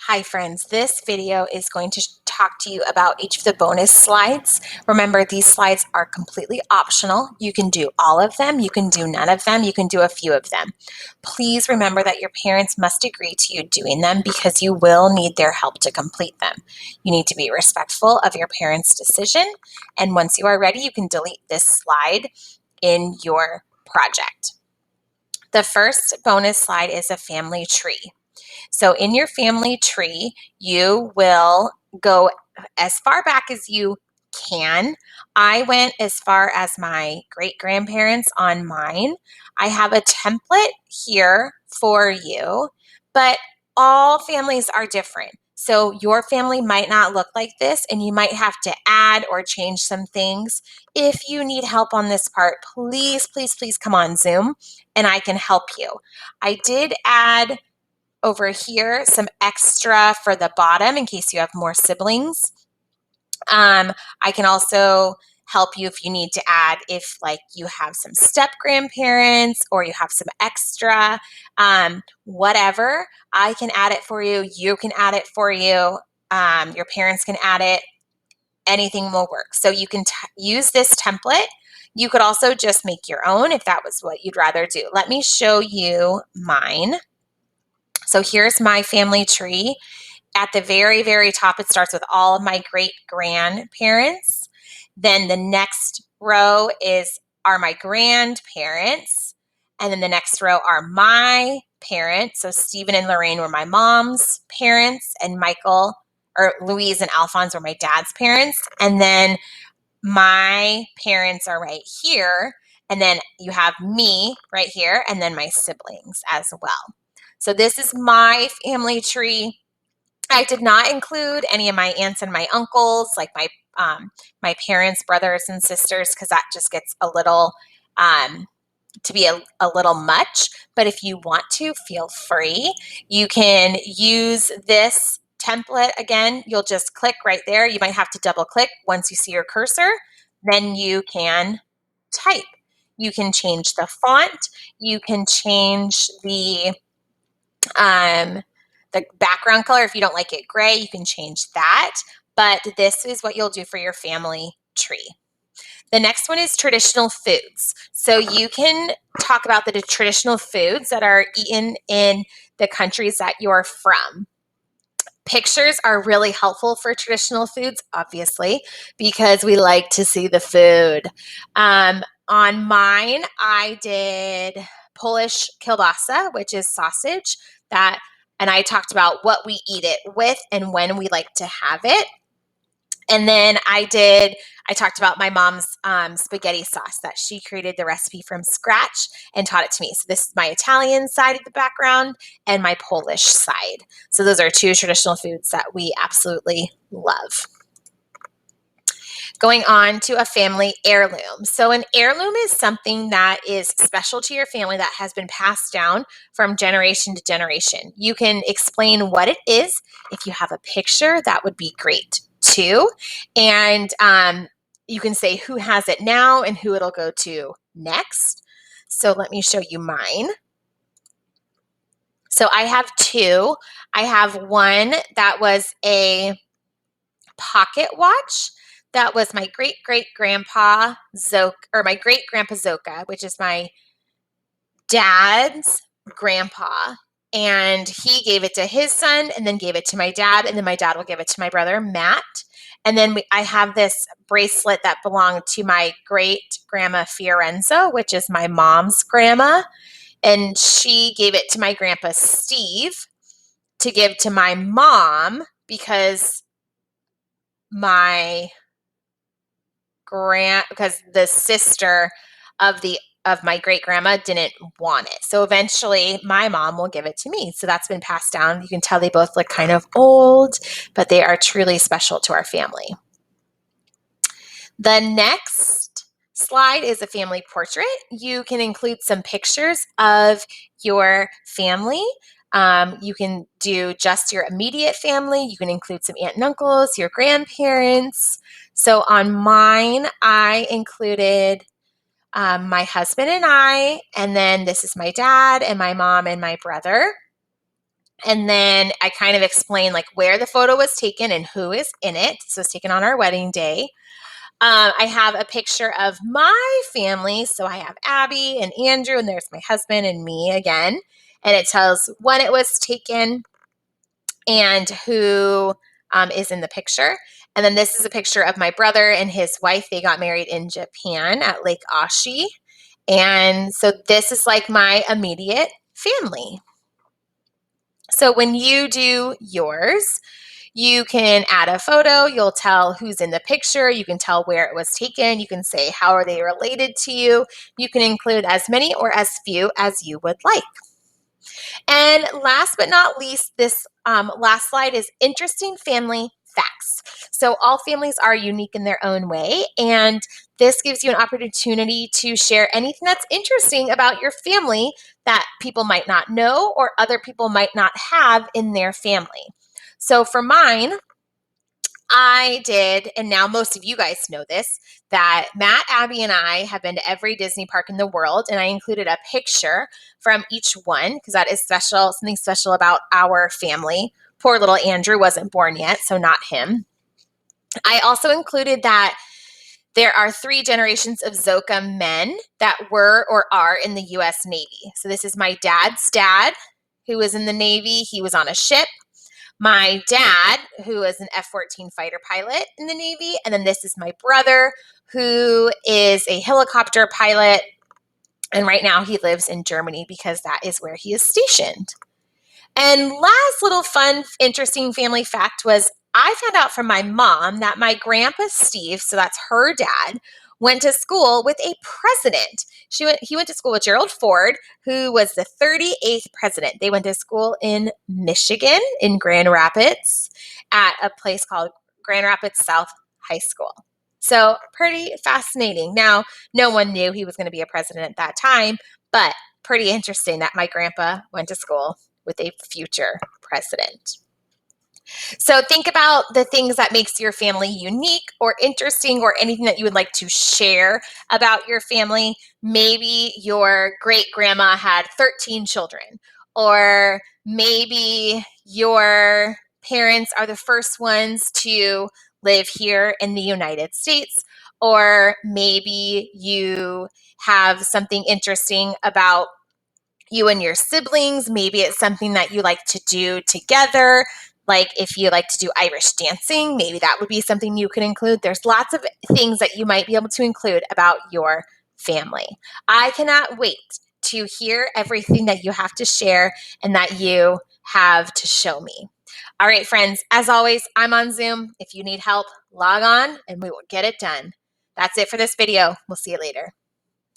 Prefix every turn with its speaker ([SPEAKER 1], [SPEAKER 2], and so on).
[SPEAKER 1] Hi friends, this video is going to talk to you about each of the bonus slides. Remember, these slides are completely optional. You can do all of them, you can do none of them, you can do a few of them. Please remember that your parents must agree to you doing them because you will need their help to complete them. You need to be respectful of your parents' decision, and once you are ready, you can delete this slide in your project. The first bonus slide is a family tree. So in your family tree, you will go as far back as you can. I went as far as my great-grandparents on mine. I have a template here for you, but all families are different. So your family might not look like this, and you might have to add or change some things. If you need help on this part, please, please, please come on Zoom and I can help you. I did add over here some extra for the bottom in case you have more siblings. I can also help you if you need to add, if like you have some step grandparents or you have some extra, whatever, I can add it for you. You can add it for you. Your parents can add it. Anything will work. So you can use this template. You could also just make your own if that was what you'd rather do. Let me show you mine. So here's my family tree. At the very, very top, it starts with all of my great-grandparents. Then the next row are my grandparents. And then the next row are my parents. So Stephen and Lorraine were my mom's parents, and Louise and Alphonse were my dad's parents. And then my parents are right here. And then you have me right here, and then my siblings as well. So this is my family tree. I did not include any of my aunts and my uncles, like my parents' brothers and sisters, because that just gets a little to be a little much. But if you want to, feel free. You can use this template again. You'll just click right there. You might have to double click once you see your cursor. Then you can type. You can change the font. You can change the background color. If you don't like it gray, you can change that. But this is what you'll do for your family tree. The next one is traditional foods. So you can talk about the traditional foods that are eaten in the countries that you're from. Pictures are really helpful for traditional foods, obviously, because we like to see the food. On mine, I did Polish kielbasa, which is sausage, and I talked about what we eat it with and when we like to have it. And then I talked about my mom's spaghetti sauce that she created the recipe from scratch and taught it to me. So this is my Italian side of the background and my Polish side. So those are two traditional foods that we absolutely love. Going on to a family heirloom. So an heirloom is something that is special to your family that has been passed down from generation to generation. You can explain what it is. If you have a picture, that would be great too. And you can say who has it now and who it'll go to next. So let me show you mine. So I have two. I have one that was a pocket watch. That was my great-great-grandpa Zoka, or my great-grandpa Zoka, which is my dad's grandpa. And he gave it to his son and then gave it to my dad, and then my dad will give it to my brother, Matt. And then I have this bracelet that belonged to my great-grandma Fiorenza, which is my mom's grandma. And she gave it to my grandpa Steve to give to my mom because because the sister of my great grandma didn't want it. So eventually my mom will give it to me. So that's been passed down. You can tell they both look kind of old, but they are truly special to our family. The next slide is a family portrait. You can include some pictures of your family. You can do just your immediate family. You can include some aunt and uncles, your grandparents. So on mine, I included my husband and I, and then this is my dad and my mom and my brother. And then I kind of explain like where the photo was taken and who is in it. So it's taken on our wedding day. I have a picture of my family. So I have Abby and Andrew, and there's my husband and me again. And it tells when it was taken and who is in the picture. And then this is a picture of my brother and his wife. They got married in Japan at Lake Ashi. And so this is like my immediate family. So when you do yours, you can add a photo, you'll tell who's in the picture, you can tell where it was taken, you can say how are they related to you. You can include as many or as few as you would like. And last but not least, this last slide is interesting family facts. So all families are unique in their own way, and this gives you an opportunity to share anything that's interesting about your family that people might not know or other people might not have in their family. So for mine, I did, and now most of you guys know this, that Matt, Abby, and I have been to every Disney park in the world, and I included a picture from each one because that is special, something special about our family. Poor little Andrew wasn't born yet, so not him. I also included that there are 3 generations of Zoka men that were or are in the U.S. Navy. So this is my dad's dad, who was in the Navy. He was on a ship. My dad, who is an F-14 fighter pilot in the Navy, and then this is my brother, who is a helicopter pilot, and right now he lives in Germany because that is where he is stationed. And last little fun, interesting family fact was I found out from my mom that my grandpa Steve, so that's her dad, went to school with a president. He went to school with Gerald Ford, who was the 38th president. They went to school in Michigan, in Grand Rapids, at a place called Grand Rapids South High School. So pretty fascinating. Now, no one knew he was going to be a president at that time, but pretty interesting that my grandpa went to school with a future president. So think about the things that makes your family unique or interesting or anything that you would like to share about your family. Maybe your great grandma had 13 children, or maybe your parents are the first ones to live here in the United States, or maybe you have something interesting about you and your siblings. Maybe it's something that you like to do together. Like if you like to do Irish dancing, maybe that would be something you could include. There's lots of things that you might be able to include about your family. I cannot wait to hear everything that you have to share and that you have to show me. All right, friends, as always, I'm on Zoom. If you need help, log on and we will get it done. That's it for this video. We'll see you later.